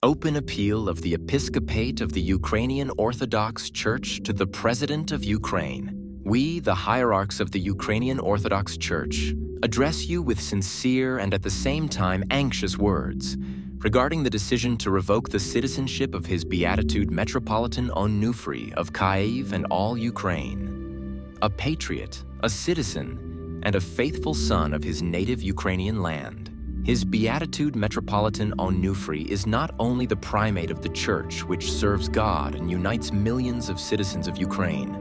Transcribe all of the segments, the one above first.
Open appeal of the episcopate of the Ukrainian Orthodox Church to the President of Ukraine. We, the hierarchs of the Ukrainian Orthodox Church, address you with sincere and at the same time anxious words regarding the decision to revoke the citizenship of His Beatitude Metropolitan Onuphriy of Kyiv and all Ukraine. A patriot, a citizen, and a faithful son of his native Ukrainian land. His Beatitude Metropolitan Onuphriy is not only the primate of the Church, which serves God and unites millions of citizens of Ukraine,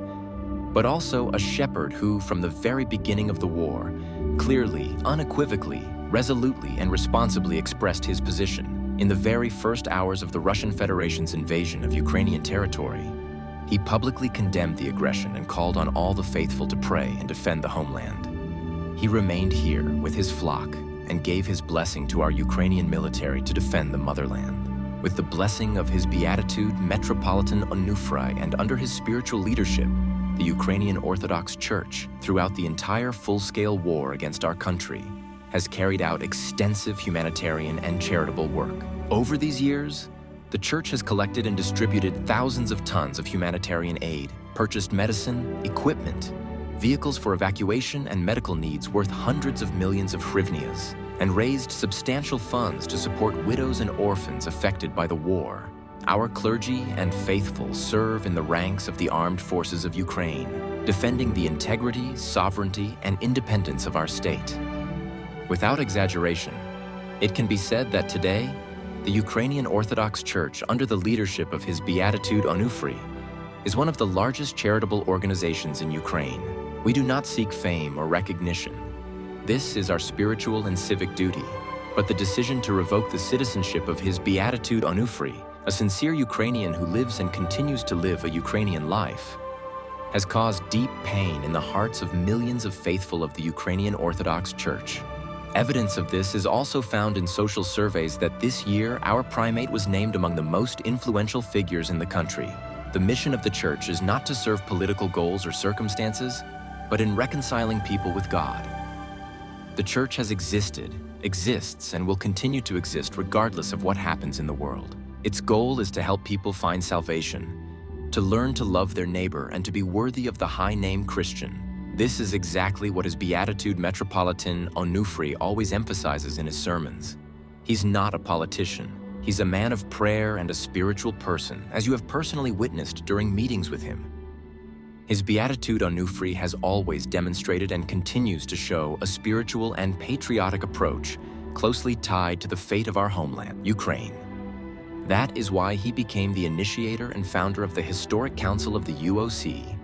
but also a shepherd who, from the very beginning of the war, clearly, unequivocally, resolutely, and responsibly expressed his position. In the very first hours of the Russian Federation's invasion of Ukrainian territory, he publicly condemned the aggression and called on all the faithful to pray and defend the homeland. He remained here with his flock and gave his blessing to our Ukrainian military to defend the motherland. With the blessing of His Beatitude Metropolitan Onuphriy and under his spiritual leadership, the Ukrainian Orthodox Church, throughout the entire full-scale war against our country, has carried out extensive humanitarian and charitable work. Over these years, the Church has collected and distributed thousands of tons of humanitarian aid, purchased medicine, equipment, vehicles for evacuation and medical needs worth hundreds of millions of hryvnias, and raised substantial funds to support widows and orphans affected by the war. Our clergy and faithful serve in the ranks of the armed forces of Ukraine, defending the integrity, sovereignty, and independence of our state. Without exaggeration, it can be said that today, the Ukrainian Orthodox Church, under the leadership of His Beatitude Onuphriy, is one of the largest charitable organizations in Ukraine. We do not seek fame or recognition. This is our spiritual and civic duty. But the decision to revoke the citizenship of His Beatitude Onuphriy, a sincere Ukrainian who lives and continues to live a Ukrainian life, has caused deep pain in the hearts of millions of faithful of the Ukrainian Orthodox Church. Evidence of this is also found in social surveys that this year our primate was named among the most influential figures in the country. The mission of the Church is not to serve political goals or circumstances, but in reconciling people with God. The Church has existed, exists, and will continue to exist regardless of what happens in the world. Its goal is to help people find salvation, to learn to love their neighbor, and to be worthy of the high name Christian. This is exactly what His Beatitude Metropolitan Onuphriy always emphasizes in his sermons. He's not a politician. He's a man of prayer and a spiritual person, as you have personally witnessed during meetings with him. His Beatitude Onuphriy has always demonstrated and continues to show a spiritual and patriotic approach closely tied to the fate of our homeland, Ukraine. That is why he became the initiator and founder of the Historic Council of the UOC,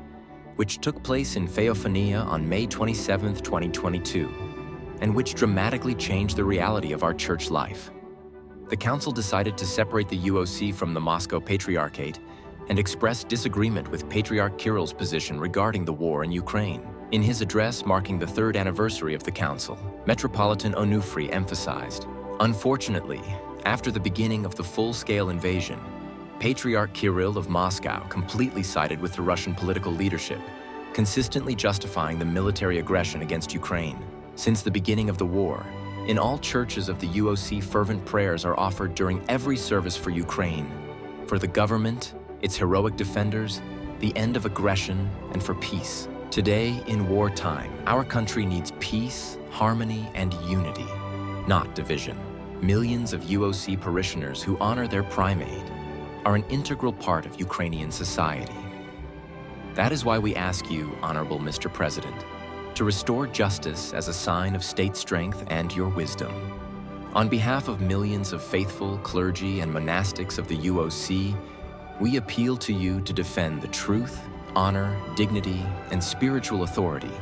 which took place in Feophania on May 27, 2022, and which dramatically changed the reality of our church life. The council decided to separate the UOC from the Moscow Patriarchate and expressed disagreement with Patriarch Kirill's position regarding the war in Ukraine. In his address marking the third anniversary of the council, Metropolitan Onuphriy emphasized, "Unfortunately, after the beginning of the full-scale invasion, Patriarch Kirill of Moscow completely sided with the Russian political leadership, consistently justifying the military aggression against Ukraine. Since the beginning of the war, in all churches of the UOC, fervent prayers are offered during every service for Ukraine, for the government, its heroic defenders, the end of aggression, and for peace. Today, in wartime, our country needs peace, harmony, and unity, not division. Millions of UOC parishioners who honor their primate are an integral part of Ukrainian society. That is why we ask you, Honorable Mr. President, to restore justice as a sign of state strength and your wisdom. On behalf of millions of faithful clergy and monastics of the UOC, we appeal to you to defend the truth, honor, dignity, and spiritual authority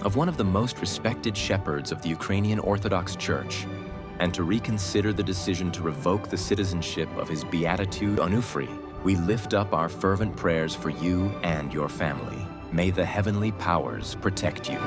of one of the most respected shepherds of the Ukrainian Orthodox Church, and to reconsider the decision to revoke the citizenship of His Beatitude Onuphriy. We lift up our fervent prayers for you and your family. May the heavenly powers protect you."